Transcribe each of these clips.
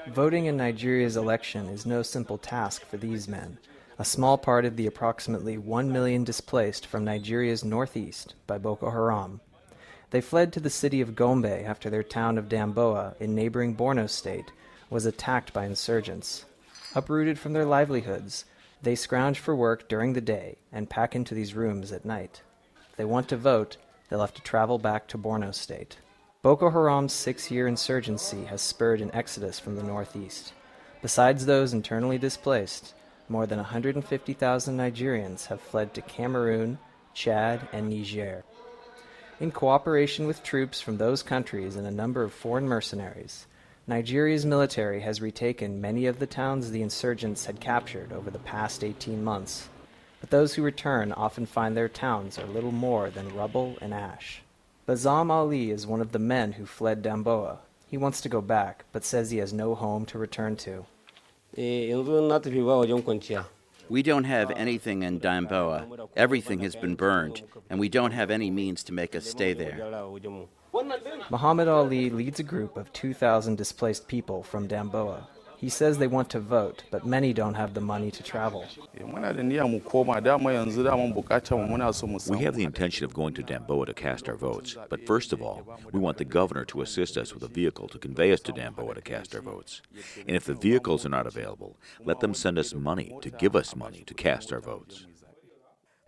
Voting in Nigeria's election is no simple task for these men, a small part of the approximately 1 million displaced from Nigeria's northeast by Boko Haram. They fled to the city of Gombe after their town of Damboa in neighboring Borno State was attacked by insurgents. Uprooted from their livelihoods, they scrounge for work during the day and pack into these rooms at night. If they want to vote, they'll have to travel back to Borno State. Boko Haram's 6-year insurgency has spurred an exodus from the northeast. Besides those internally displaced, more than 150,000 Nigerians have fled to Cameroon, Chad, and Niger. In cooperation with troops from those countries and a number of foreign mercenaries, Nigeria's military has retaken many of the towns the insurgents had captured over the past 18 months. But those who return often find their towns are little more than rubble and ash. Bazam Ali is one of the men who fled Damboa. He wants to go back, but says he has no home to return to. We don't have anything in Damboa. Everything has been burned, and we don't have any means to make us stay there. Muhammad Ali leads a group of 2,000 displaced people from Damboa. He says they want to vote, but many don't have the money to travel. We have the intention of going to Damboa to cast our votes, but first of all, we want the governor to assist us with a vehicle to convey us to Damboa to cast our votes. And if the vehicles are not available, let them send us money to give us money to cast our votes.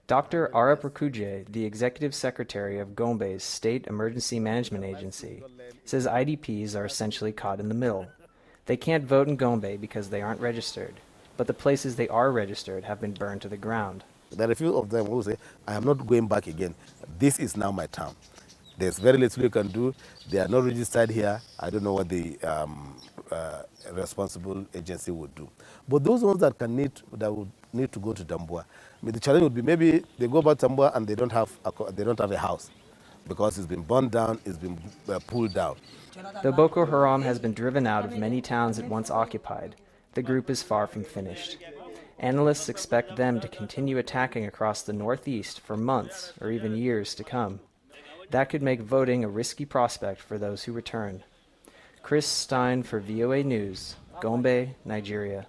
Dr. Arap Rakuje, the executive secretary of Gombe's State Emergency Management Agency, says IDPs are essentially caught in the middle. They can't vote in Gombe because they aren't registered, but the places they are registered have been burned to the ground. There are a few of them who say, I am not going back again. This is now my town. There's very little you can do. They are not registered here. I don't know what the responsible agency would do. But those ones that would need to go to Damboa, the challenge would be maybe they go back to Damboa and they don't have a house because it's been burned down, it's been pulled down. Though Boko Haram has been driven out of many towns it once occupied, the group is far from finished. Analysts expect them to continue attacking across the northeast for months or even years to come. That could make voting a risky prospect for those who return. Stein for VOA News, Gombe, Nigeria.